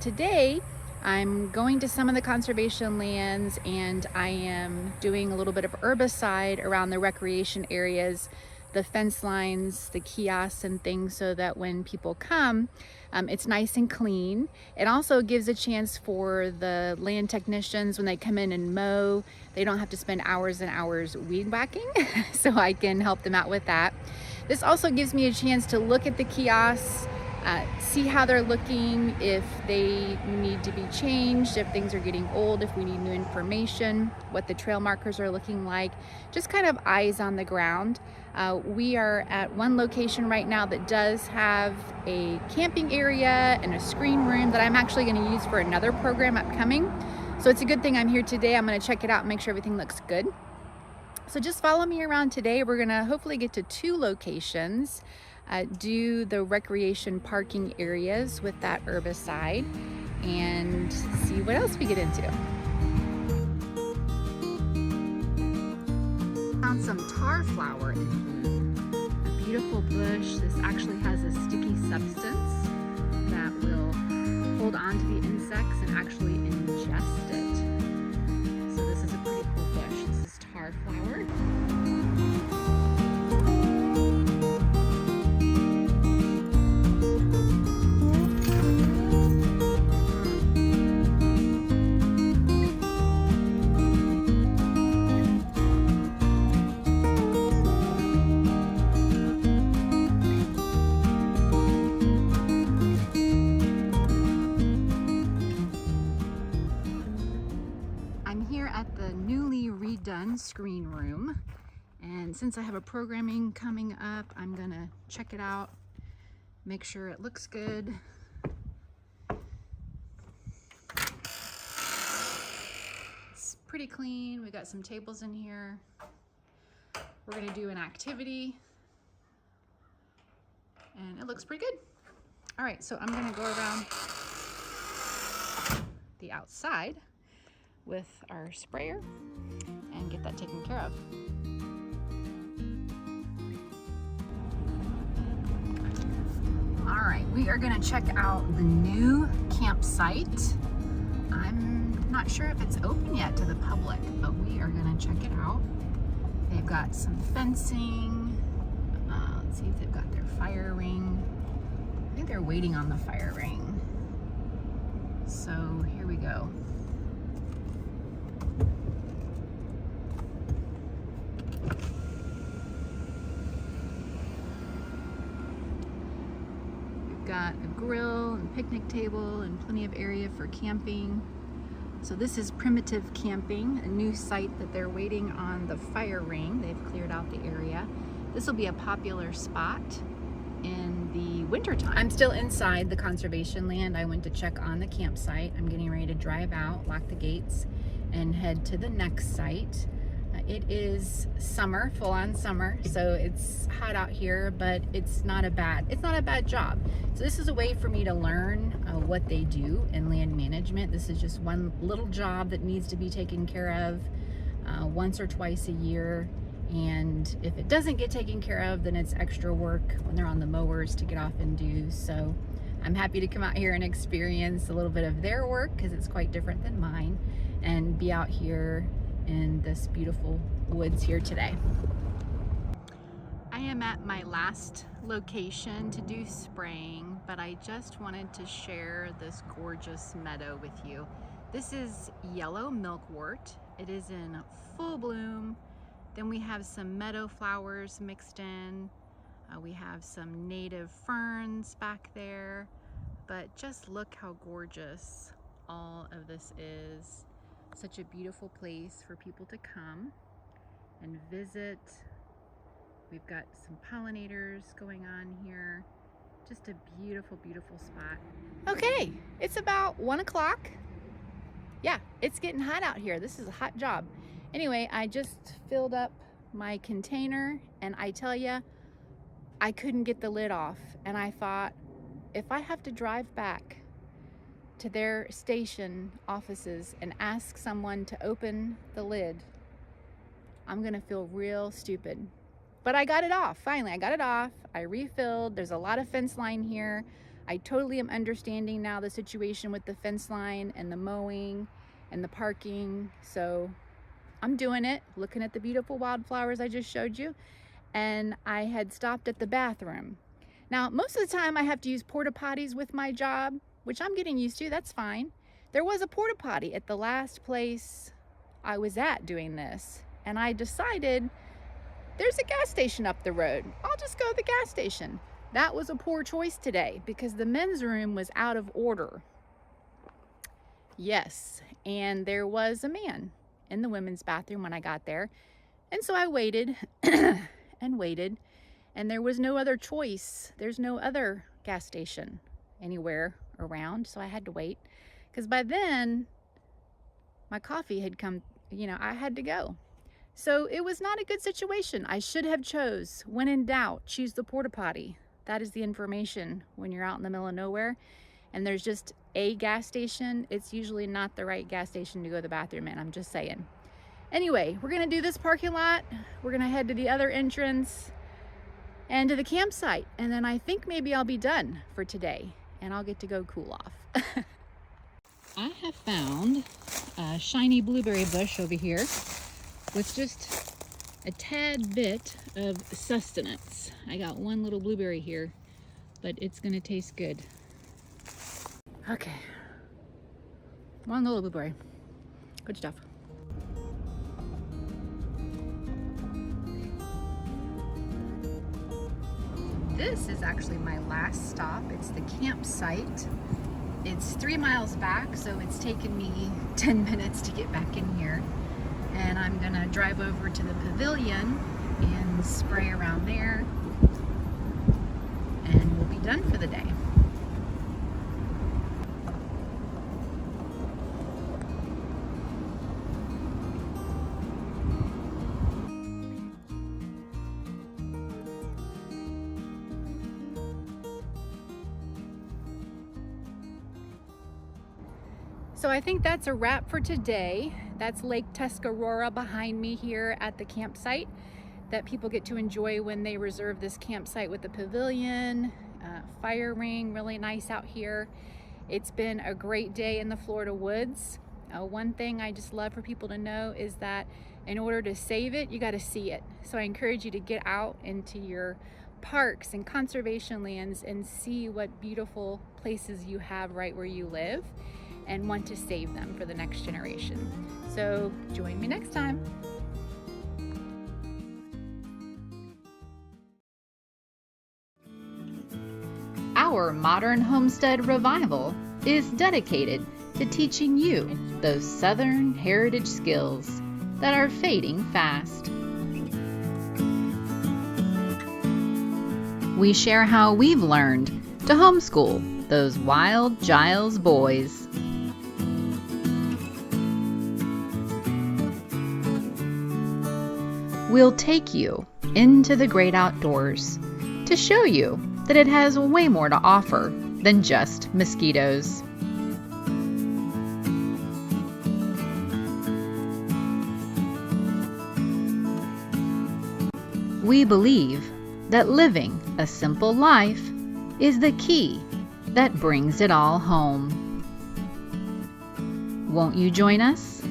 Today, I'm going to some of the conservation lands and I am doing a little bit of herbicide around the recreation areas, the fence lines, the kiosks and things, so that when people come, it's nice and clean. It also gives a chance for the land technicians, when they come in and mow, they don't have to spend hours and hours weed whacking, so I can help them out with that. This also gives me a chance to look at the kiosks, see how they're looking, if they need to be changed, if things are getting old, if we need new information, what the trail markers are looking like, just kind of eyes on the ground. We are at one location right now that does have a camping area and a screen room that I'm actually going to use for another program upcoming. So it's a good thing I'm here today. I'm going to check it out and make sure everything looks good. So just follow me around today. We're going to hopefully get to two locations. Do the recreation parking areas with that herbicide and see what else we get into. Found some tar flower in bloom. A beautiful bush. This actually has a sticky substance that will hold on to the insects and actually ingest it. So this is a pretty cool bush. This is tar flower. I'm here at the newly redone screen room, and since I have a programming coming up, I'm gonna check it out, make sure it looks good. It's pretty clean. We got some tables in here. We're gonna do an activity and it looks pretty good. All right, so I'm gonna go around the outside with our sprayer and get that taken care of. All right, we are gonna check out the new campsite. I'm not sure if it's open yet to the public, but we are gonna check it out. They've got some fencing. Let's see if they've got their fire ring. I think they're waiting on the fire ring. So here we go. Got a grill and picnic table and plenty of area for camping. So this is Primitive Camping, a new site that they're waiting on the fire ring. They've cleared out the area. This will be a popular spot in the winter time. I'm still inside the conservation land. I went to check on the campsite. I'm getting ready to drive out, lock the gates, and head to the next site. It is summer, full-on summer, so it's hot out here, but it's not a bad job. So this is a way for me to learn what they do in land management. This is just one little job that needs to be taken care of once or twice a year, and if it doesn't get taken care of, then it's extra work when they're on the mowers to get off and do. So I'm happy to come out here and experience a little bit of their work, because it's quite different than mine, and be out here in this beautiful woods here today. I am at my last location to do spraying, but I just wanted to share this gorgeous meadow with you. This is yellow milkwort. It is in full bloom. Then we have some meadow flowers mixed in. We have some native ferns back there, but just look how gorgeous all of this is. Such a beautiful place for people to come and visit. We've got some pollinators going on here. Just a beautiful, beautiful spot. Okay, it's about 1 o'clock. Yeah, it's getting hot out here. This is a hot job. Anyway, I just filled up my container, and I tell you, I couldn't get the lid off. And I thought, if I have to drive back to their station offices and ask someone to open the lid, I'm gonna feel real stupid. But I got it off. Finally, I got it off. I refilled. There's a lot of fence line here. I totally am understanding now the situation with the fence line and the mowing and the parking. So I'm doing it, looking at the beautiful wildflowers I just showed you. And I had stopped at the bathroom. Now, most of the time I have to use porta-potties with my job, which I'm getting used to, that's fine. There was a porta-potty at the last place I was at doing this, and I decided there's a gas station up the road. I'll just go to the gas station. That was a poor choice today because the men's room was out of order. Yes, and there was a man in the women's bathroom when I got there. And so I waited and waited, and there was no other choice. There's no other gas station anywhere around, so I had to wait. Because by then, my coffee had come, I had to go. So it was not a good situation. I should have chose, when in doubt, choose the porta-potty. That is the information when you're out in the middle of nowhere and there's just a gas station. It's usually not the right gas station to go to the bathroom in, I'm just saying. Anyway, we're gonna do this parking lot. We're gonna head to the other entrance and to the campsite. And then I think maybe I'll be done for today and I'll get to go cool off. I have found a shiny blueberry bush over here with just a tad bit of sustenance. I got one little blueberry here, but it's gonna taste good. Okay, one little blueberry, good stuff. This is actually my last stop. It's the campsite. It's 3 miles back, so it's taken me 10 minutes to get back in here. And I'm gonna drive over to the pavilion and spray around there, and we'll be done for the day. So I think that's a wrap for today. That's Lake Tuscarora behind me here at the campsite that people get to enjoy when they reserve this campsite with the pavilion, fire ring, really nice out here. It's been a great day in the Florida woods. One thing I just love for people to know is that in order to save it, you got to see it. So I encourage you to get out into your parks and conservation lands and see what beautiful places you have right where you live, and want to save them for the next generation. So join me next time. Our Modern Homestead Revival is dedicated to teaching you those Southern heritage skills that are fading fast. We share how we've learned to homeschool those wild Giles boys. We'll take you into the great outdoors to show you that it has way more to offer than just mosquitoes. We believe that living a simple life is the key that brings it all home. Won't you join us?